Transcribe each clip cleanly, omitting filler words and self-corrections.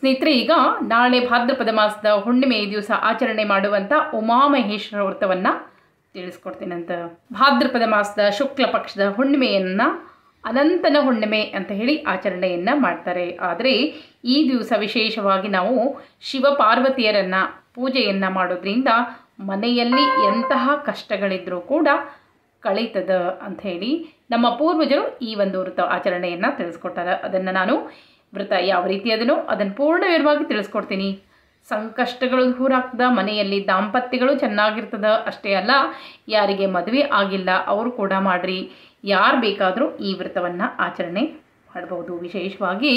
ಸ್ನೇಹಿತರೆ, ಈಗ ನಾಳೆ ಭಾದ್ರಪದ ಮಾಸದ ಹುಣ್ಣಿಮೆ ದಿವಸ ಆಚರಣೆ ಮಾಡುವಂಥ ಉಮಾಮಹೇಶ್ವರ ವ್ರತವನ್ನು ತಿಳಿಸ್ಕೊಡ್ತೀನಂತ. ಭಾದ್ರಪದ ಮಾಸದ ಶುಕ್ಲ ಪಕ್ಷದ ಹುಣ್ಣಿಮೆಯನ್ನು ಅನಂತನ ಹುಣ್ಣಿಮೆ ಅಂತ ಹೇಳಿ ಆಚರಣೆಯನ್ನು ಮಾಡ್ತಾರೆ. ಆದರೆ ಈ ದಿವಸ ವಿಶೇಷವಾಗಿ ನಾವು ಶಿವ ಪಾರ್ವತಿಯರನ್ನು ಪೂಜೆಯನ್ನು ಮಾಡೋದ್ರಿಂದ ಮನೆಯಲ್ಲಿ ಎಂತಹ ಕಷ್ಟಗಳಿದ್ರೂ ಕೂಡ ಕಳೀತದ ಅಂಥೇಳಿ ನಮ್ಮ ಪೂರ್ವಜರು ಈ ಒಂದು ವ್ರತ ಆಚರಣೆಯನ್ನು ತಿಳಿಸ್ಕೊಡ್ತಾರೆ. ಅದನ್ನು ನಾನು ವ್ರತ ಯಾವ ರೀತಿ ಅದನ್ನು ಪೂರ್ಣ ವಿವರವಾಗಿ ತಿಳಿಸ್ಕೊಡ್ತೀನಿ. ಸಂಕಷ್ಟಗಳು ದೂರ ಆಗ್ತದ, ಮನೆಯಲ್ಲಿ ದಾಂಪತ್ಯಗಳು ಚೆನ್ನಾಗಿರ್ತದ. ಅಷ್ಟೇ ಅಲ್ಲ, ಯಾರಿಗೆ ಮದುವೆ ಆಗಿಲ್ಲ ಅವರು ಕೂಡ ಮಾಡ್ರಿ, ಯಾರು ಬೇಕಾದರೂ ಈ ವ್ರತವನ್ನು ಆಚರಣೆ ಮಾಡ್ಬೋದು. ವಿಶೇಷವಾಗಿ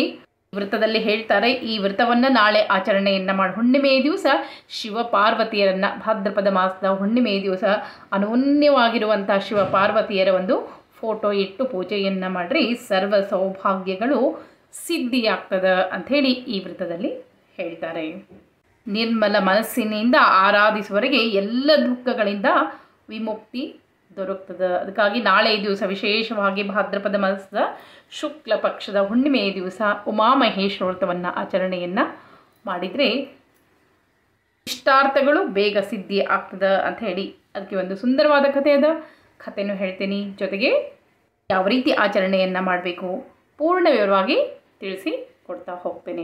ವ್ರತದಲ್ಲಿ ಹೇಳ್ತಾರೆ, ಈ ವ್ರತವನ್ನು ನಾಳೆ ಆಚರಣೆಯನ್ನು ಮಾಡಿ ಹುಣ್ಣಿಮೆಯ ದಿವಸ ಶಿವ ಪಾರ್ವತಿಯರನ್ನು, ಭಾದ್ರಪದ ಮಾಸದ ಹುಣ್ಣಿಮೆಯ ದಿವಸ ಅನನ್ಯವಾಗಿರುವಂಥ ಶಿವ ಪಾರ್ವತಿಯರ ಒಂದು ಫೋಟೋ ಇಟ್ಟು ಪೂಜೆಯನ್ನು ಮಾಡಿರಿ, ಸರ್ವ ಸೌಭಾಗ್ಯಗಳು ಸಿದ್ಧಿಯಾಗ್ತದ ಅಂಥೇಳಿ ಈ ವ್ರತದಲ್ಲಿ ಹೇಳ್ತಾರೆ. ನಿರ್ಮಲ ಮನಸ್ಸಿನಿಂದ ಆರಾಧಿಸುವವರೆಗೆ ಎಲ್ಲ ದುಃಖಗಳಿಂದ ವಿಮುಕ್ತಿ ದೊರಕ್ತದೆ. ಅದಕ್ಕಾಗಿ ನಾಳೆ ದಿವಸ ವಿಶೇಷವಾಗಿ ಭಾದ್ರಪದ ಮಾಸದ ಶುಕ್ಲ ಪಕ್ಷದ ಹುಣ್ಣಿಮೆಯ ದಿವಸ ಉಮಾಮಹೇಶ್ವರ ವ್ರತವನ್ನು ಆಚರಣೆಯನ್ನು ಮಾಡಿದರೆ ಇಷ್ಟಾರ್ಥಗಳು ಬೇಗ ಸಿದ್ಧಿ ಆಗ್ತದೆ ಅಂತ ಹೇಳಿ ಅದಕ್ಕೆ ಒಂದು ಸುಂದರವಾದ ಕಥೆ ಅದ. ಕಥೆನೂ ಹೇಳ್ತೀನಿ, ಜೊತೆಗೆ ಯಾವ ರೀತಿ ಆಚರಣೆಯನ್ನು ಮಾಡಬೇಕು ಪೂರ್ಣ ವಿವರವಾಗಿ ತಿಳಿಸಿ ಕೊಡ್ತಾ ಹೋಗ್ತೇನೆ.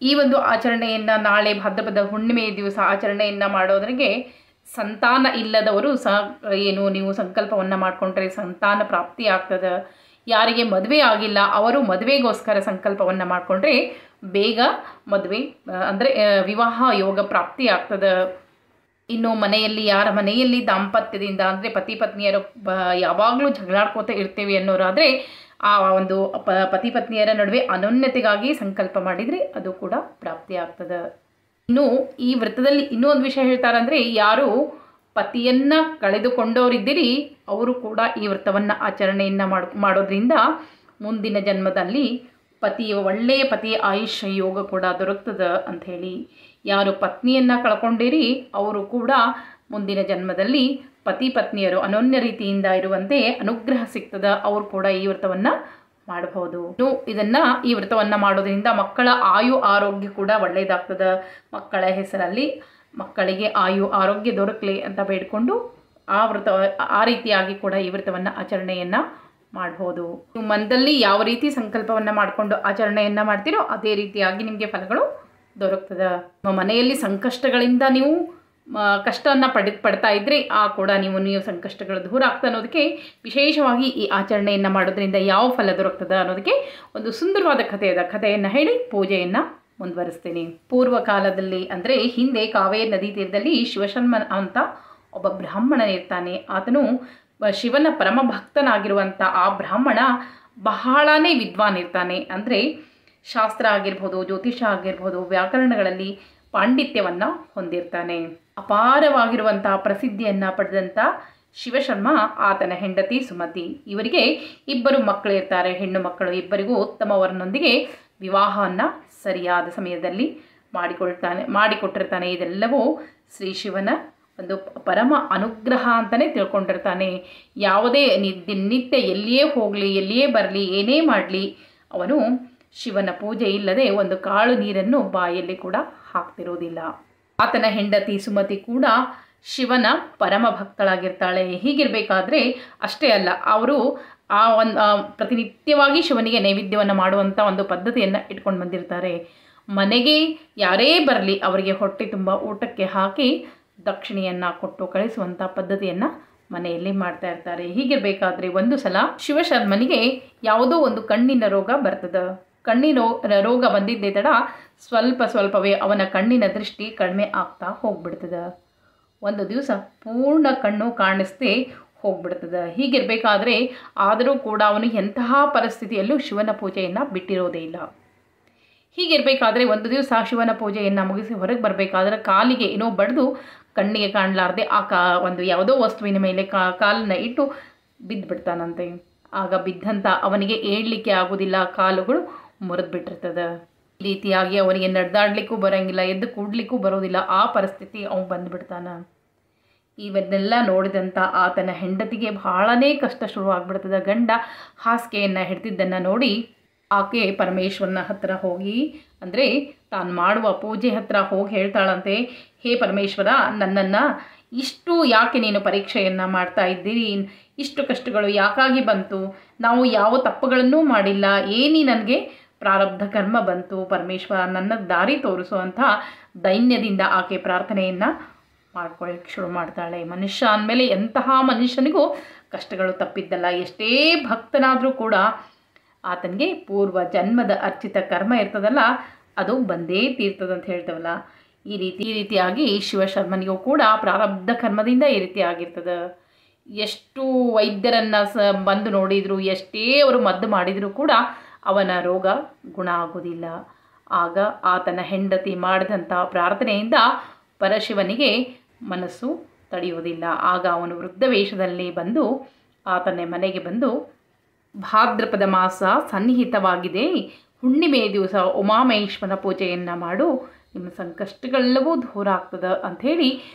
ಈ ಒಂದು ಆಚರಣೆಯನ್ನು ನಾಳೆ ಭಾದ್ರಪದ ಹುಣ್ಣಿಮೆಯ ದಿವಸ ಆಚರಣೆಯನ್ನು ಮಾಡೋದ್ರಿಗೆ ಸಂತಾನ ಇಲ್ಲದವರು ಸಹ ನೀವು ಸಂಕಲ್ಪವನ್ನು ಮಾಡಿಕೊಂಡ್ರೆ ಸಂತಾನ ಪ್ರಾಪ್ತಿ ಆಗ್ತದೆ. ಯಾರಿಗೆ ಮದುವೆ ಆಗಿಲ್ಲ ಅವರು ಮದುವೆಗೋಸ್ಕರ ಸಂಕಲ್ಪವನ್ನು ಮಾಡಿಕೊಂಡ್ರೆ ಬೇಗ ಮದುವೆ ಅಂದರೆ ವಿವಾಹ ಯೋಗ ಪ್ರಾಪ್ತಿ ಆಗ್ತದೆ. ಇನ್ನು ಯಾರ ಮನೆಯಲ್ಲಿ ದಾಂಪತ್ಯದಿಂದ ಅಂದರೆ ಪತಿ ಪತ್ನಿಯರು ಯಾವಾಗಲೂ ಜಗಳಾಡ್ಕೋತಾ ಇರ್ತೇವೆ ಅನ್ನೋರಾದರೆ ಆ ಒಂದು ಪತಿ ಪತ್ನಿಯರ ನಡುವೆ ಅನನ್ಯತೆಗಾಗಿ ಸಂಕಲ್ಪ ಮಾಡಿದರೆ ಅದು ಕೂಡ ಪ್ರಾಪ್ತಿ ಆಗ್ತದೆ. ಇನ್ನು ಈ ವ್ರತದಲ್ಲಿ ಇನ್ನೂ ಒಂದು ವಿಷಯ ಹೇಳ್ತಾರೆ, ಅಂದರೆ ಯಾರು ಪತಿಯನ್ನು ಕಳೆದುಕೊಂಡವರಿದ್ದೀರಿ ಅವರು ಕೂಡ ಈ ವ್ರತವನ್ನು ಆಚರಣೆಯನ್ನು ಮಾಡೋದ್ರಿಂದ ಮುಂದಿನ ಜನ್ಮದಲ್ಲಿ ಒಳ್ಳೆಯ ಪತಿಯ ಆಯುಷ್ಯ ಯೋಗ ಕೂಡ ದೊರಕ್ತದೆ ಅಂಥೇಳಿ. ಯಾರು ಪತ್ನಿಯನ್ನು ಕಳ್ಕೊಂಡಿರಿ ಅವರು ಕೂಡ ಮುಂದಿನ ಜನ್ಮದಲ್ಲಿ ಪತಿ ಪತ್ನಿಯರು ಅನನ್ಯ ರೀತಿಯಿಂದ ಇರುವಂತೆ ಅನುಗ್ರಹ ಸಿಗ್ತದೆ, ಅವರು ಕೂಡ ಈ ವ್ರತವನ್ನು ಮಾಡಬಹುದು. ಈ ವ್ರತವನ್ನು ಮಾಡೋದ್ರಿಂದ ಮಕ್ಕಳ ಆಯು ಆರೋಗ್ಯ ಕೂಡ ಒಳ್ಳೆಯದಾಗ್ತದೆ. ಮಕ್ಕಳ ಹೆಸರಲ್ಲಿ ಮಕ್ಕಳಿಗೆ ಆಯು ಆರೋಗ್ಯ ದೊರಕಲಿ ಅಂತ ಬೇಡಿಕೊಂಡು ಆ ರೀತಿಯಾಗಿ ಕೂಡ ಈ ವ್ರತವನ್ನು ಆಚರಣೆಯನ್ನು ಮಾಡಬಹುದು. ನೀವು ಮನದಲ್ಲಿ ಯಾವ ರೀತಿ ಸಂಕಲ್ಪವನ್ನು ಮಾಡಿಕೊಂಡು ಆಚರಣೆಯನ್ನು ಮಾಡ್ತೀರೋ ಅದೇ ರೀತಿಯಾಗಿ ನಿಮಗೆ ಫಲಗಳು ದೊರಕ್ತದೆ. ನಿಮ್ಮ ಮನೆಯಲ್ಲಿ ಸಂಕಷ್ಟಗಳಿಂದ ನೀವು ಕಷ್ಟವನ್ನು ಪಡ್ತಾ ಇದ್ದರೆ ಕೂಡ ನೀವು ಸಂಕಷ್ಟಗಳು ದೂರ ಆಗ್ತಾ ಅನ್ನೋದಕ್ಕೆ ವಿಶೇಷವಾಗಿ ಈ ಆಚರಣೆಯನ್ನು ಮಾಡೋದ್ರಿಂದ ಯಾವ ಫಲ ದೊರಕ್ತದೆ ಅನ್ನೋದಕ್ಕೆ ಒಂದು ಸುಂದರವಾದ ಕಥೆಯನ್ನು ಹೇಳಿ ಪೂಜೆಯನ್ನು ಮುಂದುವರಿಸ್ತೀನಿ. ಪೂರ್ವ ಕಾಲದಲ್ಲಿ ಅಂದರೆ ಹಿಂದೆ ಕಾವೇರಿ ನದಿ ತೀರದಲ್ಲಿ ಶಿವಶರ್ಮ ಅಂತ ಒಬ್ಬ ಬ್ರಾಹ್ಮಣನಿರ್ತಾನೆ. ಆತನು ಶಿವನ ಪರಮ ಭಕ್ತನಾಗಿರುವಂಥ ಆ ಬ್ರಾಹ್ಮಣ ಬಹಳನೇ ವಿದ್ವಾನ್ ಇರ್ತಾನೆ. ಅಂದರೆ ಶಾಸ್ತ್ರ ಆಗಿರ್ಬೋದು, ಜ್ಯೋತಿಷ ಆಗಿರ್ಬೋದು, ವ್ಯಾಕರಣಗಳಲ್ಲಿ ಪಾಂಡಿತ್ಯವನ್ನು ಹೊಂದಿರ್ತಾನೆ. ಅಪಾರವಾಗಿರುವಂಥ ಪ್ರಸಿದ್ಧಿಯನ್ನು ಪಡೆದಂಥ ಶಿವಶರ್ಮ ಆತನ ಹೆಂಡತಿ ಸುಮತಿ, ಇವರಿಗೆ 2 ಮಕ್ಕಳಿರ್ತಾರೆ, ಹೆಣ್ಣು ಮಕ್ಕಳು. ಇಬ್ಬರಿಗೂ ಉತ್ತಮ ವರನೊಂದಿಗೆ ವಿವಾಹವನ್ನು ಸರಿಯಾದ ಸಮಯದಲ್ಲಿ ಮಾಡಿಕೊಟ್ಟಿರ್ತಾನೆ. ಇದೆಲ್ಲವೂ ಶ್ರೀ ಶಿವನ ಒಂದು ಪರಮ ಅನುಗ್ರಹ ಅಂತಲೇ ತಿಳ್ಕೊಂಡಿರ್ತಾನೆ. ಯಾವುದೇ ನಿತ್ಯ ಎಲ್ಲಿಯೇ ಹೋಗಲಿ, ಎಲ್ಲಿಯೇ ಬರಲಿ, ಏನೇ ಮಾಡಲಿ ಅವನು ಶಿವನ ಪೂಜೆ ಇಲ್ಲದೆ ಒಂದು ಕಾಳು ನೀರನ್ನು ಬಾಯಲ್ಲಿ ಕೂಡ ಹಾಕ್ತಿರೋದಿಲ್ಲ. ಆತನ ಹೆಂಡತಿ ಸುಮತಿ ಕೂಡ ಶಿವನ ಪರಮ ಭಕ್ತಳಾಗಿರ್ತಾಳೆ. ಹೀಗಿರಬೇಕಾದ್ರೆ ಅಷ್ಟೇ ಅಲ್ಲ, ಅವರು ಪ್ರತಿನಿತ್ಯವಾಗಿ ಶಿವನಿಗೆ ನೈವೇದ್ಯವನ್ನು ಮಾಡುವಂಥ ಒಂದು ಪದ್ಧತಿಯನ್ನು ಇಟ್ಕೊಂಡು ಬಂದಿರ್ತಾರೆ. ಮನೆಗೆ ಯಾರೇ ಬರಲಿ ಅವರಿಗೆ ಹೊಟ್ಟೆ ತುಂಬ ಊಟಕ್ಕೆ ಹಾಕಿ ದಕ್ಷಿಣೆಯನ್ನು ಕೊಟ್ಟು ಕಳಿಸುವಂಥ ಪದ್ಧತಿಯನ್ನು ಮನೆಯಲ್ಲಿ ಮಾಡ್ತಾ ಇರ್ತಾರೆ. ಹೀಗಿರಬೇಕಾದ್ರೆ ಒಂದು ಸಲ ಶಿವಶರ್ಮನಿಗೆ ಯಾವುದೋ ಒಂದು ಕಣ್ಣಿನ ರೋಗ ಬರ್ತದೆ. ಕಣ್ಣಿನ ರೋಗ ಬಂದಿದ್ದೇ ತಡ ಸ್ವಲ್ಪವೇ ಅವನ ಕಣ್ಣಿನ ದೃಷ್ಟಿ ಕಡಿಮೆ ಆಗ್ತಾ ಹೋಗ್ಬಿಡ್ತದೆ. ಒಂದು ದಿವಸ ಪೂರ್ಣ ಕಣ್ಣು ಕಾಣಿಸ್ದೇ ಹೋಗ್ಬಿಡ್ತದೆ. ಹೀಗಿರಬೇಕಾದ್ರೆ ಆದರೂ ಕೂಡ ಅವನು ಎಂತಹ ಪರಿಸ್ಥಿತಿಯಲ್ಲೂ ಶಿವನ ಪೂಜೆಯನ್ನು ಬಿಟ್ಟಿರೋದೇ ಇಲ್ಲ. ಹೀಗಿರಬೇಕಾದ್ರೆ ಒಂದು ದಿವಸ ಶಿವನ ಪೂಜೆಯನ್ನು ಮುಗಿಸಿ ಹೊರಗೆ ಬರಬೇಕಾದ್ರೆ ಕಾಲಿಗೆ ಏನೋ ಬಡಿದು ಕಣ್ಣಿಗೆ ಕಾಣಲಾರ್ದೆ ಒಂದು ಯಾವುದೋ ವಸ್ತುವಿನ ಮೇಲೆ ಕಾಲನ್ನು ಇಟ್ಟು ಬಿದ್ದುಬಿಡ್ತಾನಂತೆ. ಆಗ ಬಿದ್ದಂಥ ಅವನಿಗೆ ಏಳಲಿಕ್ಕೆ ಆಗೋದಿಲ್ಲ, ಕಾಲುಗಳು ಮುರಿದ್ಬಿಟ್ಟಿರ್ತದೆ. ಈ ರೀತಿಯಾಗಿ ಅವನಿಗೆ ನಡೆದಾಡಲಿಕ್ಕೂ ಬರೋಂಗಿಲ್ಲ, ಎದ್ದು ಕೂಡಲಿಕ್ಕೂ ಬರೋದಿಲ್ಲ. ಆ ಪರಿಸ್ಥಿತಿ ಅವನು ಬಂದುಬಿಡ್ತಾನೆ. ಇವನ್ನೆಲ್ಲ ನೋಡಿದಂಥ ಆತನ ಹೆಂಡತಿಗೆ ಬಹಳನೇ ಕಷ್ಟ ಶುರುವಾಗ್ಬಿಡ್ತದೆ. ಗಂಡ ಹಾಸಿಗೆಯನ್ನು ಹಿಡ್ದಿದ್ದನ್ನು ನೋಡಿ ಆಕೆ ಪರಮೇಶ್ವರನ ಹತ್ತಿರ ಹೋಗಿ, ಅಂದರೆ ತಾನು ಮಾಡುವ ಪೂಜೆ ಹತ್ತಿರ ಹೋಗಿ ಹೇಳ್ತಾಳಂತೆ, ಹೇ ಪರಮೇಶ್ವರ, ನನ್ನನ್ನು ಇಷ್ಟು ಯಾಕೆ ನೀನು ಪರೀಕ್ಷೆಯನ್ನು ಮಾಡ್ತಾ ಇದ್ದೀರಿ, ಇಷ್ಟು ಕಷ್ಟಗಳು ಯಾಕಾಗಿ ಬಂತು, ನಾವು ಯಾವ ತಪ್ಪುಗಳನ್ನೂ ಮಾಡಿಲ್ಲ, ಏನಿ ನನಗೆ ಪ್ರಾರಬ್ಧ ಕರ್ಮ ಬಂತು, ಪರಮೇಶ್ವರ ನನ್ನ ದಾರಿ ತೋರಿಸು ಅಂತ ದೈನ್ಯದಿಂದ ಆಕೆ ಪ್ರಾರ್ಥನೆಯನ್ನು ಮಾಡ್ಕೊಳ್ಳಿಕ್ಕೆ ಶುರು ಮಾಡ್ತಾಳೆ. ಮನುಷ್ಯ ಅಂದಮೇಲೆ ಎಂತಹ ಮನುಷ್ಯನಿಗೂ ಕಷ್ಟಗಳು ತಪ್ಪಿದ್ದಲ್ಲ. ಎಷ್ಟೇ ಭಕ್ತನಾದರೂ ಕೂಡ ಆತನಿಗೆ ಪೂರ್ವ ಜನ್ಮದ ಅರ್ಚಿತ ಕರ್ಮ ಇರ್ತದಲ್ಲ, ಅದು ಬಂದೇ ತೀರ್ತದಂತ ಹೇಳ್ತೇವಲ್ಲ. ಈ ರೀತಿಯಾಗಿ ಶಿವಶರ್ಮನಿಗೂ ಕೂಡ ಪ್ರಾರಬ್ಧ ಕರ್ಮದಿಂದ ಈ ರೀತಿ ಆಗಿರ್ತದೆ. ಎಷ್ಟು ವೈದ್ಯರನ್ನು ಬಂದು ನೋಡಿದ್ರು, ಎಷ್ಟೇ ಅವರು ಮದ್ದು ಮಾಡಿದರೂ ಕೂಡ ಅವನ ರೋಗ ಗುಣ ಆಗೋದಿಲ್ಲ. ಆಗ ಆತನ ಹೆಂಡತಿ ಮಾಡಿದಂಥ ಪ್ರಾರ್ಥನೆಯಿಂದ ಪರಶಿವನಿಗೆ ಮನಸ್ಸು ತಡೆಯುವುದಿಲ್ಲ. ಆಗ ಅವನು ವೃದ್ಧ ವೇಷದಲ್ಲಿ ಬಂದು ಆತನ ಮನೆಗೆ ಬಂದು, ಭಾದ್ರಪದ ಮಾಸ ಸನ್ನಿಹಿತವಾಗಿದೆ, ಹುಣ್ಣಿಮೆಯ ದಿವಸ ಉಮಾಮಹೇಶ್ವರ ಪೂಜೆಯನ್ನು ಮಾಡು, ನಿಮ್ಮ ಸಂಕಷ್ಟಗಳೆಲ್ಲವೂ ದೂರ ಆಗ್ತದೆ ಅಂಥೇಳಿ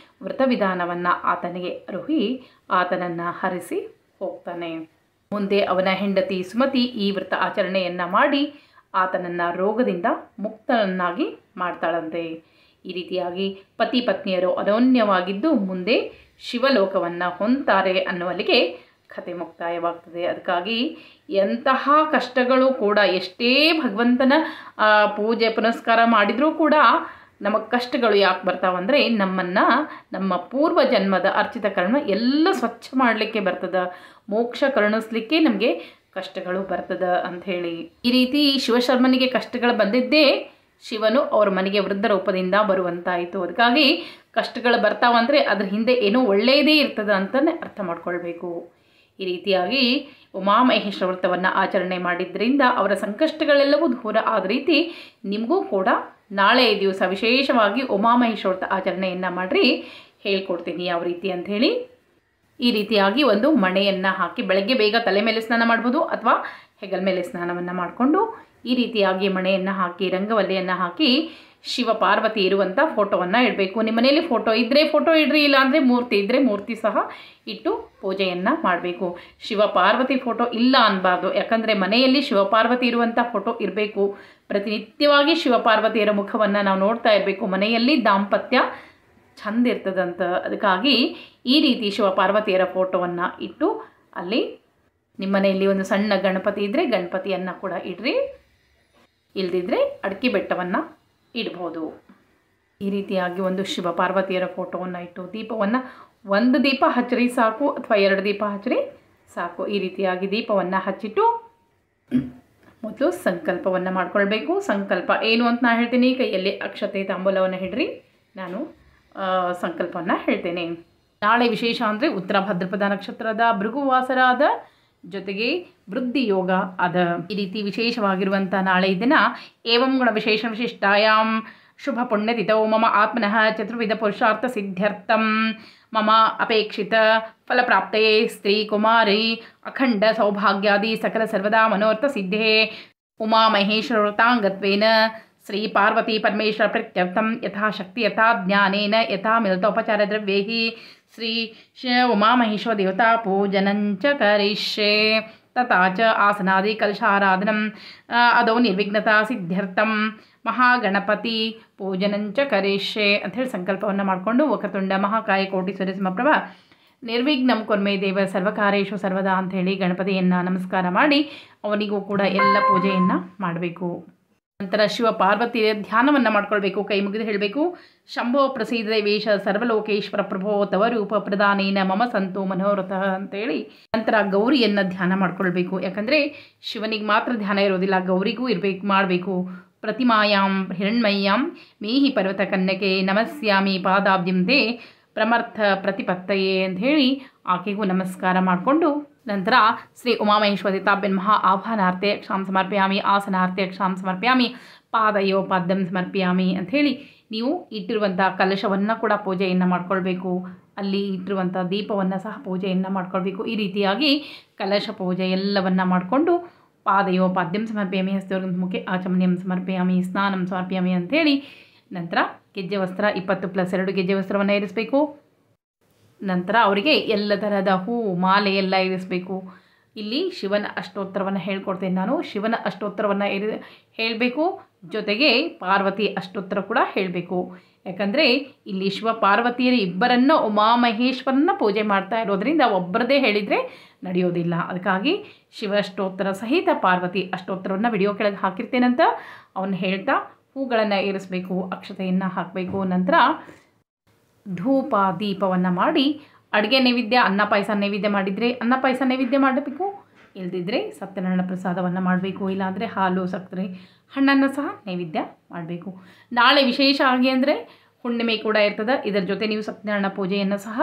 ವ್ರತ ವಿಧಾನವನ್ನು ಆತನಿಗೆ ಅರುಹಿ ಆತನನ್ನು ಹರಿಸಿ ಹೋಗ್ತಾನೆ. ಮುಂದೆ ಅವನ ಹೆಂಡತಿ ಸುಮತಿ ಈ ವ್ರತ ಆಚರಣೆಯನ್ನು ಮಾಡಿ ಆತನನ್ನು ರೋಗದಿಂದ ಮುಕ್ತನನ್ನಾಗಿ ಮಾಡ್ತಾಳಂತೆ. ಈ ರೀತಿಯಾಗಿ ಪತಿ ಪತ್ನಿಯರು ಅನೋನ್ಯವಾಗಿದ್ದು ಮುಂದೆ ಶಿವಲೋಕವನ್ನು ಹೊಂದ್ತಾರೆ ಅನ್ನುವಲ್ಲಿಗೆ ಕಥೆ ಮುಕ್ತಾಯವಾಗ್ತದೆ. ಅದಕ್ಕಾಗಿ ಎಂತಹ ಕಷ್ಟಗಳು ಕೂಡ, ಎಷ್ಟೇ ಭಗವಂತನ ಪೂಜೆ ಪುನಸ್ಕಾರ ಮಾಡಿದರೂ ಕೂಡ ನಮಗೆ ಕಷ್ಟಗಳು ಯಾಕೆ ಬರ್ತಾವಂದರೆ, ನಮ್ಮನ್ನು ನಮ್ಮ ಪೂರ್ವ ಜನ್ಮದ ಅರ್ಚಿತ ಕರ್ಮ ಎಲ್ಲ ಸ್ವಚ್ಛ ಮಾಡಲಿಕ್ಕೆ ಬರ್ತದೆ, ಮೋಕ್ಷ ಕರುಣಿಸ್ಲಿಕ್ಕೆ ನಮಗೆ ಕಷ್ಟಗಳು ಬರ್ತದೆ ಅಂಥೇಳಿ. ಈ ರೀತಿ ಶಿವಶರ್ಮನಿಗೆ ಕಷ್ಟಗಳು ಬಂದಿದ್ದೇ ಶಿವನು ಅವ್ರ ಮನೆಗೆ ವೃದ್ಧ ರೂಪದಿಂದ ಬರುವಂತಾಯಿತು. ಅದಕ್ಕಾಗಿ ಕಷ್ಟಗಳು ಬರ್ತಾವಂದರೆ ಅದ್ರ ಹಿಂದೆ ಏನೋ ಒಳ್ಳೆಯದೇ ಇರ್ತದೆ ಅಂತಲೇ ಅರ್ಥ ಮಾಡ್ಕೊಳ್ಬೇಕು. ಈ ರೀತಿಯಾಗಿ ಉಮಾಮಹೇಶ್ವರ ವ್ರತವನ್ನು ಆಚರಣೆ ಮಾಡಿದ್ರಿಂದ ಅವರ ಸಂಕಷ್ಟಗಳೆಲ್ಲವೂ ದೂರ ಆದ ರೀತಿ ನಿಮಗೂ ಕೂಡ ನಾಳೆ ದಿವಸ ವಿಶೇಷವಾಗಿ ಉಮಾಮಹೇಶ್ವರ ವ್ರತ ಆಚರಣೆಯನ್ನು ಮಾಡಿರಿ, ಹೇಳ್ಕೊಡ್ತೀನಿ ಯಾವ ರೀತಿ ಅಂಥೇಳಿ. ಈ ರೀತಿಯಾಗಿ ಒಂದು ಮಣೆಯನ್ನು ಹಾಕಿ ಬೆಳಗ್ಗೆ ಬೇಗ ತಲೆ ಮೇಲೆ ಸ್ನಾನ ಮಾಡ್ಬೋದು ಅಥವಾ ಹೆಗಲ ಮೇಲೆ ಸ್ನಾನವನ್ನು ಮಾಡಿಕೊಂಡು ಈ ರೀತಿಯಾಗಿ ಮಣೆಯನ್ನು ಹಾಕಿ ರಂಗವಲ್ಲಿಯನ್ನು ಹಾಕಿ ಶಿವ ಪಾರ್ವತಿ ಇರುವಂಥ ಫೋಟೋವನ್ನು ಇಡಬೇಕು. ನಿಮ್ಮ ಮನೆಯಲ್ಲಿ ಫೋಟೋ ಇದ್ದರೆ ಫೋಟೋ ಇಡ್ರಿ, ಇಲ್ಲಾಂದರೆ ಮೂರ್ತಿ ಇದ್ದರೆ ಮೂರ್ತಿ ಸಹ ಇಟ್ಟು ಪೂಜೆಯನ್ನು ಮಾಡಬೇಕು. ಶಿವ ಪಾರ್ವತಿ ಫೋಟೋ ಇಲ್ಲ ಅನ್ನಬಾರ್ದು, ಯಾಕಂದರೆ ಮನೆಯಲ್ಲಿ ಶಿವಪಾರ್ವತಿ ಇರುವಂಥ ಫೋಟೋ ಇರಬೇಕು. ಪ್ರತಿನಿತ್ಯವಾಗಿ ಶಿವಪಾರ್ವತಿಯರ ಮುಖವನ್ನು ನಾವು ನೋಡ್ತಾ ಇರಬೇಕು. ಮನೆಯಲ್ಲಿ ದಾಂಪತ್ಯ ಚಂದ ಇರ್ತದಂತ. ಅದಕ್ಕಾಗಿ ಈ ರೀತಿ ಶಿವಪಾರ್ವತಿಯರ ಫೋಟೋವನ್ನು ಇಟ್ಟು ಅಲ್ಲಿ ನಿಮ್ಮ ಮನೆಯಲ್ಲಿ ಒಂದು ಸಣ್ಣ ಗಣಪತಿ ಇದ್ದರೆ ಗಣಪತಿಯನ್ನು ಕೂಡ ಇಡ್ರಿ, ಇಲ್ಲದಿದ್ದರೆ ಅಡಿಕೆ ಬೆಟ್ಟವನ್ನು ಇಡ್ಬೋದು. ಈ ರೀತಿಯಾಗಿ ಒಂದು ಶಿವಪಾರ್ವತಿಯರ ಫೋಟೋವನ್ನು ಇಟ್ಟು ದೀಪವನ್ನು, ಒಂದು ದೀಪ ಹಚ್ಚಿರಿ ಸಾಕು ಅಥವಾ 2 ದೀಪ ಹಚ್ಚಿರಿ ಸಾಕು. ಈ ರೀತಿಯಾಗಿ ದೀಪವನ್ನು ಹಚ್ಚಿಟ್ಟು ಮೊದಲು ಸಂಕಲ್ಪವನ್ನು ಮಾಡ್ಕೊಳ್ಬೇಕು. ಸಂಕಲ್ಪ ಏನು ಅಂತ ನಾನು ಹೇಳ್ತೀನಿ. ಕೈಯಲ್ಲಿ ಅಕ್ಷತೆ ತಾಂಬೂಲವನ್ನು ಹಿಡ್ರಿ, ನಾನು ಸಂಕಲ್ಪವನ್ನು ಹೇಳ್ತೇನೆ. ನಾಳೆ ವಿಶೇಷ ಅಂದರೆ ಉತ್ತರ ಭಾದ್ರಪದ ನಕ್ಷತ್ರದ ಭೃಗುವಾಸರಾದ ಜೊತೆಗೆ ವೃದ್ಧಿ ಯೋಗ ಅದ. ಈ ರೀತಿ ವಿಶೇಷವಾಗಿರುವಂಥ ನಾಳೆ ದಿನ ಏವಂ ಗುಣ ವಿಶಿಷ್ಟಾಯಾಂ ಶುಭ ಪುಣ್ಯತಿಥೌ ಮಮ ಆತ್ಮನಃ ಚತುರ್ವಿಧ ಪುರುಷಾರ್ಥ ಸಿದ್ಧ್ಯರ್ಥಂ ಮಮ ಅಪೇಕ್ಷಿತ ಫಲಪ್ರಾಪ್ತೇ ಸ್ತ್ರೀ ಕುಮಾರಿ ಅಖಂಡ ಸೌಭಾಗ್ಯಾದಿ ಸಕಲ ಸರ್ವದಾ ಮನೋರ್ಥ ಸಿದ್ಧೇ ಉಮಾಮಹೇಶ್ವರ ವ್ರತಾಂಗತ್ವೇನ ಶ್ರೀ ಪಾರ್ವತಿ ಪರಮೇಶ್ವರ ಪ್ರತ್ಯರ್ಥಂ ಯಥಾಶಕ್ತಿ ಯಥಾ ಜ್ಞಾನೇನ ಯಥಾ ಮಿಲಿತೋಪಚಾರ ದ್ರವ್ಯೈಃ ಶ್ರೀ ಉಮಾಮಹೇಶ್ವರ ದೇವತಾ ಪೂಜನಂಚ ಕರಿಷ್ಯೆ. ತಥಾ ಚ ಆಸನಾದಿ ಕಲಶಾರಾಧನಂ ಅದೋ ನಿರ್ವಿಘ್ನತಾ ಸಿದ್ಧ್ಯರ್ಥಂ ಮಹಾಗಣಪತಿ ಪೂಜನಂಚ ಕರಿಷ್ಯೆ ಅಂಥೇಳಿ ಸಂಕಲ್ಪವನ್ನು ಮಾಡಿಕೊಂಡು ವಕ್ರತುಂಡ ಮಹಾಕಾಯ ಕೋಟಿ ಸೂರ್ಯ ಸಮಪ್ರಭ ನಿರ್ವಿಘ್ನಂ ಕುರ್ಮೇ ದೇವ ಸರ್ವಕಾರೇಶು ಸರ್ವದಾ ಅಂಥೇಳಿ ಗಣಪತಿಯನ್ನು ನಮಸ್ಕಾರ ಮಾಡಿ ಅವನಿಗೂ ಕೂಡ ಎಲ್ಲ ಪೂಜೆಯನ್ನು ಮಾಡಬೇಕು. ನಂತರ ಶಿವ ಪಾರ್ವತಿಯ ಧ್ಯಾನವನ್ನು ಮಾಡ್ಕೊಳ್ಬೇಕು. ಕೈ ಮುಗಿದು ಹೇಳಬೇಕು, ಶಂಭೋ ಪ್ರಸೀದ ದೇವೇಶ ಸರ್ವಲೋಕೇಶ್ವರ ಪ್ರಭೋ ತವ ರೂಪ ಪ್ರಧಾನೇನ ಮಮ ಸಂತು ಮನೋರಥ ಅಂತೇಳಿ ನಂತರ ಗೌರಿಯನ್ನು ಧ್ಯಾನ ಮಾಡ್ಕೊಳ್ಬೇಕು. ಯಾಕಂದರೆ ಶಿವನಿಗೆ ಮಾತ್ರ ಧ್ಯಾನ ಇರೋದಿಲ್ಲ, ಗೌರಿಗೂ ಮಾಡಬೇಕು. ಪ್ರತಿಮಾಯಾಂ ಹಿರಣ್ಮಯ್ಯಾಂ ಮೇಹಿ ಪರ್ವತ ಕನ್ಯಕೆ ನಮಸ್ಯಾಮಿ ಪಾದಾಬ್ಜಿಂತೆ ಪ್ರಮರ್ಥ ಪ್ರತಿಪತ್ತಯೇ ಅಂಥೇಳಿ ಆಕೆಗೂ ನಮಸ್ಕಾರ ಮಾಡಿಕೊಂಡು ನಂತರ ಶ್ರೀ ಉಮಾಮಹೇಶ್ವರ ತಾಭ್ಯನ್ ಮಹಾ ಆಹ್ವಾನಾರ್ಥೆ ಅಕ್ಷಾಂ ಸಮರ್ಪಯಾಮಿ, ಆಸನಾರ್ಥೆ ಅಕ್ಷಾಂ ಸಮರ್ಪಯಾಮಿ, ಪಾದಯೋ ಪಾದ್ಯಂ ಸಮರ್ಪಯಾಮಿ ಅಂಥೇಳಿ ನೀವು ಇಟ್ಟಿರುವಂಥ ಕಲಶವನ್ನು ಕೂಡ ಪೂಜೆಯನ್ನು ಮಾಡ್ಕೊಳ್ಬೇಕು. ಅಲ್ಲಿ ಇಟ್ಟಿರುವಂಥ ದೀಪವನ್ನು ಸಹ ಪೂಜೆಯನ್ನು ಮಾಡ್ಕೊಳ್ಬೇಕು. ಈ ರೀತಿಯಾಗಿ ಕಲಶ ಪೂಜೆ ಎಲ್ಲವನ್ನು ಮಾಡಿಕೊಂಡು ಪಾದಯೋ ಪಾದ್ಯಂ ಸಮರ್ಪಯಾಮಿ, ಹಸ್ತೋರ್ಗಮುಖೆ ಆಚಮನ್ಯಂ ಸಮರ್ಪಯಾಮಿ, ಸ್ನಾನಂ ಸಮರ್ಪಯಾಮಿ ಅಂಥೇಳಿ ನಂತರ ಗೆಜ್ಜೆ ವಸ್ತ್ರ 20+2 ಗೆಜ್ಜೆ ವಸ್ತ್ರವನ್ನು ಇರಿಸಬೇಕು. ನಂತರ ಅವರಿಗೆ ಎಲ್ಲ ತರಹದ ಹೂ ಮಾಲೆ ಎಲ್ಲ ಇರಿಸಬೇಕು. ಇಲ್ಲಿ ಶಿವನ ಅಷ್ಟೋತ್ತರವನ್ನು ಹೇಳ್ಕೊಡ್ತೇನೆ ನಾನು. ಶಿವನ ಅಷ್ಟೋತ್ತರವನ್ನು ಹೇಳಬೇಕು, ಜೊತೆಗೆ ಪಾರ್ವತಿ ಅಷ್ಟೋತ್ತರ ಕೂಡ ಹೇಳಬೇಕು. ಯಾಕಂದರೆ ಇಲ್ಲಿ ಶಿವ ಪಾರ್ವತಿಯರು ಇಬ್ಬರನ್ನು ಉಮಾಮಹೇಶ್ವರನ ಪೂಜೆ ಮಾಡ್ತಾ ಇರೋದ್ರಿಂದ ಒಬ್ಬರದೇ ಹೇಳಿದರೆ ನಡೆಯೋದಿಲ್ಲ. ಅದಕ್ಕಾಗಿ ಶಿವ ಅಷ್ಟೋತ್ತರ ಸಹಿತ ಪಾರ್ವತಿ ಅಷ್ಟೋತ್ತರವನ್ನು ವಿಡಿಯೋ ಕೆಳಗೆ ಹಾಕಿರ್ತೇನಂತ ಅವನು ಹೇಳ್ತಾ ಹೂಗಳನ್ನು ಏರಿಸಬೇಕು, ಅಕ್ಷತೆಯನ್ನು ಹಾಕಬೇಕು. ನಂತರ ಧೂಪ ದೀಪವನ್ನು ಮಾಡಿ ಅಡುಗೆ ನೈವೇದ್ಯ ಅನ್ನ ಪಾಯಸ ನೈವೇದ್ಯ ಮಾಡಿದರೆ ಅನ್ನ ಪಾಯಸ ನೈವೇದ್ಯ ಮಾಡಬೇಕು, ಇಲ್ಲದಿದ್ದರೆ ಸತ್ಯನಾರಾಯಣ ಪ್ರಸಾದವನ್ನು ಮಾಡಬೇಕು, ಇಲ್ಲಾಂದರೆ ಹಾಲು ಸಕ್ಕರೆ ಹಣ್ಣನ್ನು ಸಹ ನೈವೇದ್ಯ ಮಾಡಬೇಕು. ನಾಳೆ ವಿಶೇಷ ಆಗಿ ಅಂದರೆ ಹುಣ್ಣಿಮೆ ಕೂಡ ಇರ್ತದೆ. ಇದರ ಜೊತೆ ನೀವು ಸತ್ಯನಾರಾಯಣ ಪೂಜೆಯನ್ನು ಸಹ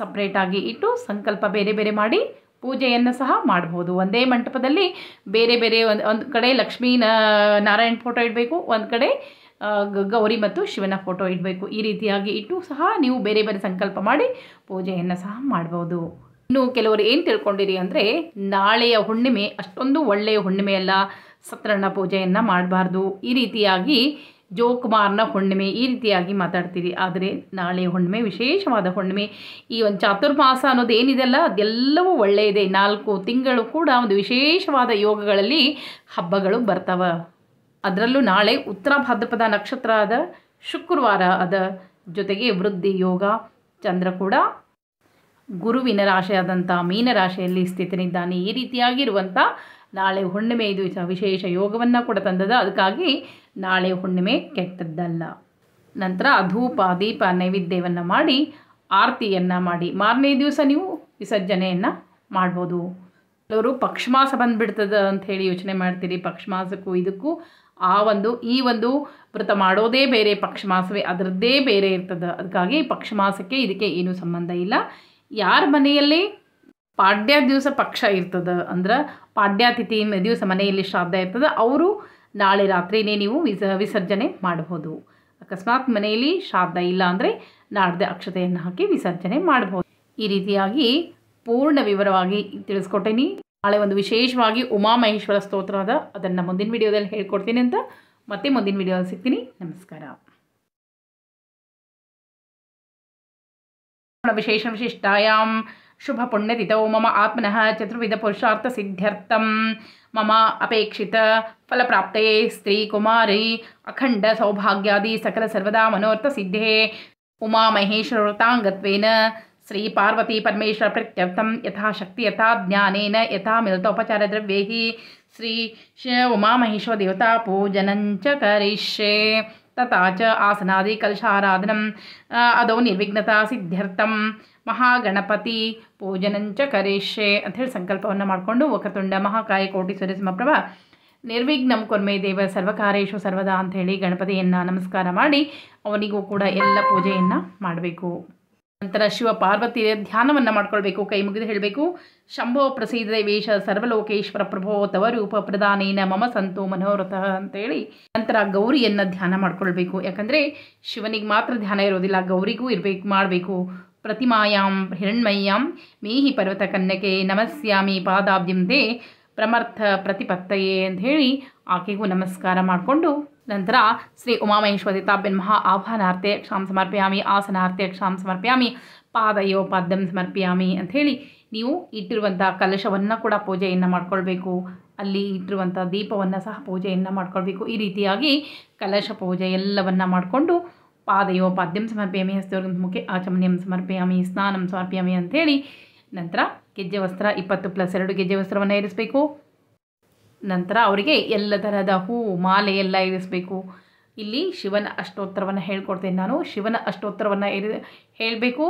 ಸಪ್ರೇಟಾಗಿ ಇಟ್ಟು ಸಂಕಲ್ಪ ಬೇರೆ ಬೇರೆ ಮಾಡಿ ಪೂಜೆಯನ್ನು ಸಹ ಮಾಡ್ಬೋದು. ಒಂದೇ ಮಂಟಪದಲ್ಲಿ ಬೇರೆ ಬೇರೆ ಒಂದು ಕಡೆ ಲಕ್ಷ್ಮೀ ನಾರಾಯಣ ಫೋಟೋ ಇಡಬೇಕು, ಒಂದು ಕಡೆ ಗೌರಿ ಮತ್ತು ಶಿವನ ಫೋಟೋ ಇಡಬೇಕು. ಈ ರೀತಿಯಾಗಿ ಇಟ್ಟು ಸಹ ನೀವು ಬೇರೆ ಬೇರೆ ಸಂಕಲ್ಪ ಮಾಡಿ ಪೂಜೆಯನ್ನು ಸಹ ಮಾಡ್ಬೋದು. ಇನ್ನು ಕೆಲವರು ಏನು ತಿಳ್ಕೊಂಡಿರಿ ಅಂದರೆ ನಾಳೆಯ ಹುಣ್ಣಿಮೆ ಅಷ್ಟೊಂದು ಒಳ್ಳೆಯ ಹುಣ್ಣಿಮೆ ಅಲ್ಲ, ಸತ್ಯನಾರಾಯಣ ಪೂಜೆಯನ್ನು ಮಾಡಬಾರ್ದು, ಈ ರೀತಿಯಾಗಿ ಜೋಕುಮಾರನ ಹುಣ್ಣಿಮೆ ಈ ರೀತಿಯಾಗಿ ಮಾತಾಡ್ತೀರಿ. ಆದರೆ ನಾಳೆಯ ಹುಣ್ಣಿಮೆ ವಿಶೇಷವಾದ ಹುಣ್ಣಿಮೆ. ಈ ಒಂದು ಚಾತುರ್ಮಾಸ ಅನ್ನೋದು ಏನಿದೆಲ್ಲ ಅದೆಲ್ಲವೂ ಒಳ್ಳೆಯದೇ. 4 ತಿಂಗಳು ಕೂಡ ಒಂದು ವಿಶೇಷವಾದ ಯೋಗಗಳಲ್ಲಿ ಹಬ್ಬಗಳು ಬರ್ತವೆ. ಅದರಲ್ಲೂ ನಾಳೆ ಉತ್ತರ ಭಾದ್ರಪದ ನಕ್ಷತ್ರ ಅದ, ಶುಕ್ರವಾರ ಅದ, ಜೊತೆಗೆ ವೃದ್ಧಿ ಯೋಗ, ಚಂದ್ರ ಕೂಡ ಗುರುವಿನ ರಾಶಿಯಾದಂಥ ಮೀನರಾಶಿಯಲ್ಲಿ ಸ್ಥಿತನಿದ್ದಾನೆ. ಈ ರೀತಿಯಾಗಿರುವಂಥ ನಾಳೆ ಹುಣ್ಣಿಮೆ ಇದು ವಿಶೇಷ ಯೋಗವನ್ನು ಕೂಡ ತಂದದ. ಅದಕ್ಕಾಗಿ ನಾಳೆ ಹುಣ್ಣಿಮೆ ಕೆಟ್ಟದ್ದಲ್ಲ. ನಂತರ ಧೂಪ ದೀಪ ನೈವೇದ್ಯವನ್ನು ಮಾಡಿ ಆರತಿಯನ್ನು ಮಾಡಿ ಮಾರನೇ ದಿವಸ ನೀವು ವಿಸರ್ಜನೆಯನ್ನು ಮಾಡ್ಬೋದು. ಕೆಲವರು ಪಕ್ಷಮಾಸ ಬಂದುಬಿಡ್ತದೆ ಅಂಥೇಳಿ ಯೋಚನೆ ಮಾಡ್ತೀರಿ. ಪಕ್ಷಮಾಸಕ್ಕೂ ಇದಕ್ಕೂ ಈ ಒಂದು ವ್ರತ ಮಾಡೋದೇ ಬೇರೆ, ಪಕ್ಷಮಾಸವೇ ಅದರದ್ದೇ ಬೇರೆ ಇರ್ತದೆ. ಅದಕ್ಕಾಗಿ ಪಕ್ಷಮಾಸಕ್ಕೆ ಇದಕ್ಕೆ ಏನೂ ಸಂಬಂಧ ಇಲ್ಲ. ಯಾರ ಮನೆಯಲ್ಲಿ ಪಾಡ್ಯ ದಿವಸ ಪಕ್ಷ ಇರ್ತದೆ ಅಂದ್ರೆ ಪಾಡ್ಯತಿಥಿ ದಿವಸ ಮನೆಯಲ್ಲಿ ಶ್ರಾದ್ದ ಇರ್ತದೆ, ಅವರು ನಾಳೆ ರಾತ್ರಿನೇ ನೀವು ವಿಸರ್ಜನೆ ಮಾಡಬಹುದು. ಅಕಸ್ಮಾತ್ ಮನೆಯಲ್ಲಿ ಶ್ರಾದ್ದ ಇಲ್ಲ ಅಂದರೆ ನಾಡ್ದೆ ಅಕ್ಷತೆಯನ್ನು ಹಾಕಿ ವಿಸರ್ಜನೆ ಮಾಡಬಹುದು. ಈ ರೀತಿಯಾಗಿ ಪೂರ್ಣ ವಿವರವಾಗಿ ತಿಳಿಸ್ಕೊಟ್ಟೇನಿ. ನಾಳೆ ಒಂದು ವಿಶೇಷವಾಗಿ ಉಮಾಮಹೇಶ್ವರ ಸ್ತೋತ್ರ ಅದ, ಅದನ್ನು ಮುಂದಿನ ವಿಡಿಯೋದಲ್ಲಿ ಹೇಳ್ಕೊಡ್ತೀನಿ ಅಂತ ಮತ್ತೆ ಮುಂದಿನ ವಿಡಿಯೋದಲ್ಲಿ ಸಿಗ್ತೀನಿ. ನಮಸ್ಕಾರ. ವಿಶೇಷಾಯಾಂ ಶುಭ ಪುಣ್ಯತಿಥೌ ಮಮ ಆತ್ಮನಃ ಚತುರ್ವಿಧ ಪುರುಷಾರ್ಥ ಸಿದ್ಧ್ಯರ್ಥಂ ಮಮ ಅಪೇಕ್ಷಿತ ಫಲಪ್ರಾಪ್ತೇ ಸ್ತ್ರೀ ಕುಮಾರಿ ಅಖಂಡ ಸೌಭಾಗ್ಯಾದಿ ಸಕಲ ಸರ್ವದಾ ಮನೋರ್ಥ ಸಿದ್ಧೇ ಉಮಾಮಹೇಶ್ವರತಾಂಗತ್ವೇನ ಶ್ರೀ ಪಾರ್ವತಿ ಪರಮೇಶ್ವರ ಪ್ರತ್ಯರ್ಥಂ ಯಥಾಶಕ್ತಿ ಯಥಾ ಜ್ಞಾನೇನ ಯಥಾ ಮಿಲಿತೋಪಚಾರ ದ್ರವ್ಯೈಃ ಶ್ರೀ ಉಮಾಮಹೇಶ್ವರ ದೇವತಾ ಪೂಜನಂಚ ಕರಿಷ್ಯೆ. ತಥಾ ಚ ಆಸನಾದಿ ಕಲಶಾರಾಧನಂ ಅದೌ ನಿರ್ವಿಘ್ನತಾ ಸಿದ್ಧ್ಯರ್ಥಂ ಮಹಾಗಣಪತಿ ಪೂಜನಂಚ ಕರಿಷ್ಯೆ ಅಂಥೇಳಿ ಸಂಕಲ್ಪವನ್ನು ಮಾಡಿಕೊಂಡು ವಕ್ರತುಂಡ ಮಹಾಕಾಯ ಕೋಟಿ ಸೂರ್ಯಸಮಪ್ರಭ ನಿರ್ವಿಘ್ನಂ ಕುರ್ಮೇ ದೇವ ಸರ್ವಕಾರ್ಯೇಷು ಸರ್ವದಾ ಅಂಥೇಳಿ ಗಣಪತಿಯನ್ನು ನಮಸ್ಕಾರ ಮಾಡಿ ಅವನಿಗೂ ಕೂಡ ಎಲ್ಲ ಪೂಜೆಯನ್ನು ಮಾಡಬೇಕು. ನಂತರ ಶಿವ ಪಾರ್ವತಿಯ ಧ್ಯಾನವನ್ನು ಮಾಡ್ಕೊಳ್ಬೇಕು. ಕೈ ಮುಗಿದು ಹೇಳಬೇಕು, ಶಂಭೋ ಪ್ರಸೀದ ದೇವೇಶ ಸರ್ವಲೋಕೇಶ್ವರ ಪ್ರಭೋ ತವ ರೂಪ ಪ್ರಧಾನೇನ ಮಮ ಸಂತೋ ಮನೋರಥ ಅಂತೇಳಿ ನಂತರ ಗೌರಿಯನ್ನು ಧ್ಯಾನ ಮಾಡ್ಕೊಳ್ಬೇಕು. ಯಾಕಂದರೆ ಶಿವನಿಗೆ ಮಾತ್ರ ಧ್ಯಾನ ಇರೋದಿಲ್ಲ, ಗೌರಿಗೂ ಮಾಡಬೇಕು. ಪ್ರತಿಮಾಯಾಂ ಹಿರಣ್ಮಯ್ಯಾಂ ಮೇಹಿ ಪರ್ವತ ಕನ್ಯಕೆ ನಮಸ್ಯಾಮಿ ಪಾದಾಬ್ಜಿಂ ದೇ ಪ್ರಮರ್ಥ ಪ್ರತಿಪತ್ತಯೇ ಅಂಥೇಳಿ ಆಕೆಗೂ ನಮಸ್ಕಾರ ಮಾಡಿಕೊಂಡು ನಂತರ ಶ್ರೀ ಉಮಾಮಹೇಶ್ವರ ದೇವತಾಭ್ಯನ್ ಮಹಾ ಆಹ್ವಾನಾರ್ಥೆ ಕ್ಷಾಂ ಸಮರ್ಪಯಾಮಿ, ಆಸನಾರ್ಥೆ ಕ್ಷಾಂ ಸಮರ್ಪಯಾಮಿ, ಪಾದಯೋ ಪಾದ್ಯಂ ಸಮರ್ಪಯಾಮಿ ಅಂಥೇಳಿ ನೀವು ಇಟ್ಟಿರುವಂಥ ಕಲಶವನ್ನು ಕೂಡ ಪೂಜೆಯನ್ನು ಮಾಡ್ಕೊಳ್ಬೇಕು. ಅಲ್ಲಿ ಇಟ್ಟಿರುವಂಥ ದೀಪವನ್ನು ಸಹ ಪೂಜೆಯನ್ನು ಮಾಡ್ಕೊಳ್ಬೇಕು. ಈ ರೀತಿಯಾಗಿ ಕಲಶ ಪೂಜೆ ಎಲ್ಲವನ್ನು ಮಾಡಿಕೊಂಡು ಪಾದಯೋ ಪಾದ್ಯಂ ಸಮರ್ಪಯಾಮಿ, ಹಸ್ತೋರ್ಗಮುಖೆ ಆಚಮನ್ಯಂ ಸಮರ್ಪಯಾಮಿ, ಸ್ನಾನಂ ಸಮರ್ಪಯಾಮಿ ಅಂಥೇಳಿ ನಂತರ ಗೆಜ್ಜೆ ವಸ್ತ್ರ 20+2 ಗೆಜ್ಜೆ ವಸ್ತ್ರವನ್ನು ಇರಿಸಬೇಕು. ನಂತರ ಅವರಿಗೆ ಎಲ್ಲ ಥರದ ಹೂ ಮಾಲೆ ಎಲ್ಲ ಇರಿಸಬೇಕು. ಇಲ್ಲಿ ಶಿವನ ಅಷ್ಟೋತ್ತರವನ್ನು ಹೇಳ್ಕೊಡ್ತೇನೆ ನಾನು. ಶಿವನ ಅಷ್ಟೋತ್ತರವನ್ನು ಹೇಳಬೇಕು,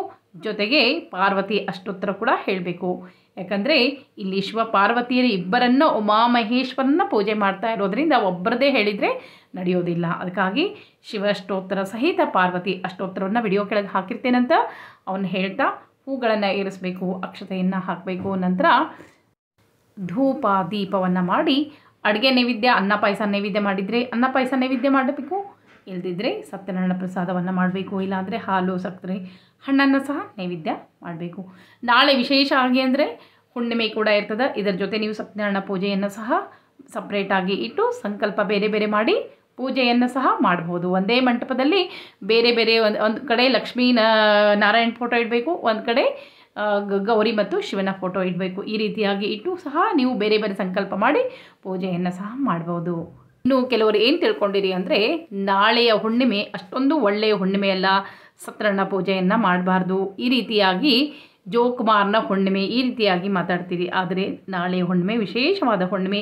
ಜೊತೆಗೆ ಪಾರ್ವತಿ ಅಷ್ಟೋತ್ತರ ಕೂಡ ಹೇಳಬೇಕು. ಯಾಕಂದರೆ ಇಲ್ಲಿ ಶಿವ ಪಾರ್ವತಿಯರು ಇಬ್ಬರನ್ನು ಉಮಾಮಹೇಶ್ವರನ ಪೂಜೆ ಮಾಡ್ತಾ ಇರೋದ್ರಿಂದ ಒಬ್ಬರದೇ ಹೇಳಿದರೆ ನಡೆಯೋದಿಲ್ಲ. ಅದಕ್ಕಾಗಿ ಶಿವ ಅಷ್ಟೋತ್ತರ ಸಹಿತ ಪಾರ್ವತಿ ಅಷ್ಟೋತ್ತರವನ್ನು ವಿಡಿಯೋ ಕೆಳಗೆ ಹಾಕಿರ್ತೇನಂತ ಅವನು ಹೇಳ್ತಾ ಹೂಗಳನ್ನು ಏರಿಸಬೇಕು, ಅಕ್ಷತೆಯನ್ನು ಹಾಕಬೇಕು. ನಂತರ ಧೂಪ ದೀಪವನ್ನು ಮಾಡಿ ಅಡುಗೆ ನೈವೇದ್ಯ ಅನ್ನ ಪಾಯಸ ನೈವೇದ್ಯ ಮಾಡಿದರೆ ಅನ್ನ ಪಾಯಸ ನೈವೇದ್ಯ ಮಾಡಬೇಕು, ಇಲ್ಲದಿದ್ದರೆ ಸತ್ಯನಾರಾಯಣ ಪ್ರಸಾದವನ್ನು ಮಾಡಬೇಕು, ಇಲ್ಲಾಂದರೆ ಹಾಲು ಸಕ್ಕರೆ ಹಣ್ಣನ್ನು ಸಹ ನೈವೇದ್ಯ ಮಾಡಬೇಕು. ನಾಳೆ ವಿಶೇಷ ಆಗಿ ಅಂದರೆ ಹುಣ್ಣಿಮೆ ಕೂಡ ಇರ್ತದೆ. ಇದರ ಜೊತೆ ನೀವು ಸತ್ಯನಾರಾಯಣ ಪೂಜೆಯನ್ನು ಸಹ ಸಪ್ರೇಟಾಗಿ ಇಟ್ಟು ಸಂಕಲ್ಪ ಬೇರೆ ಬೇರೆ ಮಾಡಿ ಪೂಜೆಯನ್ನು ಸಹ ಮಾಡ್ಬೋದು. ಒಂದೇ ಮಂಟಪದಲ್ಲಿ ಬೇರೆ ಬೇರೆ ಒಂದು ಕಡೆ ಲಕ್ಷ್ಮೀ ನಾರಾಯಣ ಫೋಟೋ ಇಡಬೇಕು, ಒಂದು ಕಡೆ ಗೌರಿ ಮತ್ತು ಶಿವನ ಫೋಟೋ ಇಡಬೇಕು. ಈ ರೀತಿಯಾಗಿ ಇಟ್ಟು ಸಹ ನೀವು ಬೇರೆ ಬೇರೆ ಸಂಕಲ್ಪ ಮಾಡಿ ಪೂಜೆಯನ್ನು ಸಹ ಮಾಡ್ಬೋದು. ಇನ್ನು ಕೆಲವರು ಏನು ತಿಳ್ಕೊಂಡಿರಿ ಅಂದರೆ ನಾಳೆಯ ಹುಣ್ಣಿಮೆ ಅಷ್ಟೊಂದು ಒಳ್ಳೆಯ ಹುಣ್ಣಿಮೆ ಅಲ್ಲ, ಸತ್ಯನಾರಾಯಣ ಪೂಜೆಯನ್ನು ಮಾಡಬಾರ್ದು, ಈ ರೀತಿಯಾಗಿ ಜೋಕುಮಾರನ ಹುಣ್ಣಿಮೆ ಈ ರೀತಿಯಾಗಿ ಮಾತಾಡ್ತೀರಿ. ಆದರೆ ನಾಳೆ ಹುಣ್ಣಿಮೆ ವಿಶೇಷವಾದ ಹುಣ್ಣಿಮೆ.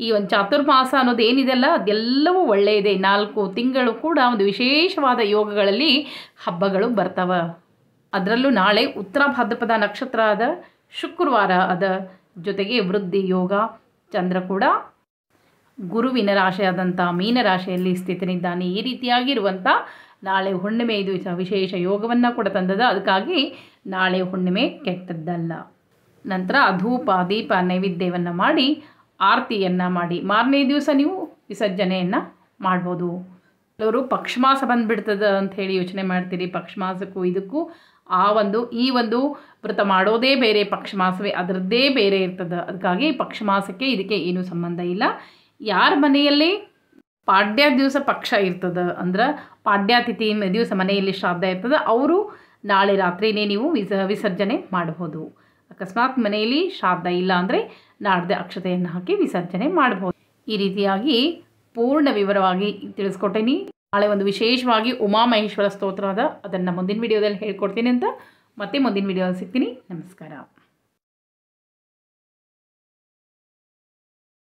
ಈ ಒಂದು ಚಾತುರ್ಮಾಸ ಅನ್ನೋದು ಏನಿದೆಯಲ್ಲ ಅದೆಲ್ಲವೂ ಒಳ್ಳೆಯದೇ. 4 ತಿಂಗಳು ಕೂಡ ಒಂದು ವಿಶೇಷವಾದ ಯೋಗಗಳಲ್ಲಿ ಹಬ್ಬಗಳು ಬರ್ತವೆ. ಅದರಲ್ಲೂ ನಾಳೆ ಉತ್ತರ ಭಾದ್ರಪದ ನಕ್ಷತ್ರ ಅದ, ಶುಕ್ರವಾರ ಅದ, ಜೊತೆಗೆ ವೃದ್ಧಿ ಯೋಗ, ಚಂದ್ರ ಕೂಡ ಗುರುವಿನ ರಾಶಿಯಾದಂಥ ಮೀನರಾಶಿಯಲ್ಲಿ ಸ್ಥಿತನಿದ್ದಾನೆ. ಈ ರೀತಿಯಾಗಿರುವಂಥ ನಾಳೆ ಹುಣ್ಣಿಮೆ ಇದು ವಿಶೇಷ ಯೋಗವನ್ನು ಕೂಡ ತಂದದ. ಅದಕ್ಕಾಗಿ ನಾಳೆ ಹುಣ್ಣಿಮೆ ಕೆಟ್ಟದ್ದಲ್ಲ. ನಂತರ ಧೂಪ ದೀಪ ನೈವೇದ್ಯವನ್ನು ಮಾಡಿ ಆರತಿಯನ್ನು ಮಾಡಿ ಮಾರನೇ ದಿವಸ ನೀವು ವಿಸರ್ಜನೆಯನ್ನು ಮಾಡ್ಬೋದು. ಕೆಲವರು ಪಕ್ಷಮಾಸ ಬಂದುಬಿಡ್ತದೆ ಅಂಥೇಳಿ ಯೋಚನೆ ಮಾಡ್ತೀರಿ. ಪಕ್ಷಮಾಸಕ್ಕೂ ಇದಕ್ಕೂ ಈ ಒಂದು ವ್ರತ ಮಾಡೋದೇ ಬೇರೆ, ಪಕ್ಷಮಾಸವೇ ಅದರದ್ದೇ ಬೇರೆ ಇರ್ತದೆ. ಅದಕ್ಕಾಗಿ ಪಕ್ಷಮಾಸಕ್ಕೆ ಇದಕ್ಕೆ ಏನೂ ಸಂಬಂಧ ಇಲ್ಲ. ಯಾರ ಮನೆಯಲ್ಲಿ ಪಾಡ್ಯ ದಿವಸ ಪಕ್ಷ ಇರ್ತದೆ ಅಂದ್ರೆ ಪಾಡ್ಯತಿಥಿ ದಿವಸ ಮನೆಯಲ್ಲಿ ಶ್ರಾದ್ದ ಇರ್ತದೆ, ಅವರು ನಾಳೆ ರಾತ್ರಿಯೇ ನೀವು ವಿಸರ್ಜನೆ ಮಾಡಬಹುದು. ಅಕಸ್ಮಾತ್ ಮನೆಯಲ್ಲಿ ಶ್ರಾದ್ದ ಇಲ್ಲ ಅಂದರೆ ನಾಡ್ದೆ ಅಕ್ಷತೆಯನ್ನು ಹಾಕಿ ವಿಸರ್ಜನೆ ಮಾಡಬಹುದು. ಈ ರೀತಿಯಾಗಿ ಪೂರ್ಣ ವಿವರವಾಗಿ ತಿಳಿಸ್ಕೊಟ್ಟೇನಿ. ನಾಳೆ ಒಂದು ವಿಶೇಷವಾಗಿ ಉಮಾಮಹೇಶ್ವರ ಸ್ತೋತ್ರ ಅದ, ಅದನ್ನು ಮುಂದಿನ ವಿಡಿಯೋದಲ್ಲಿ ಹೇಳ್ಕೊಡ್ತೀನಿ ಅಂತ ಮತ್ತೆ ಮುಂದಿನ ವಿಡಿಯೋದಲ್ಲಿ ಸಿಗ್ತೀನಿ. ನಮಸ್ಕಾರ.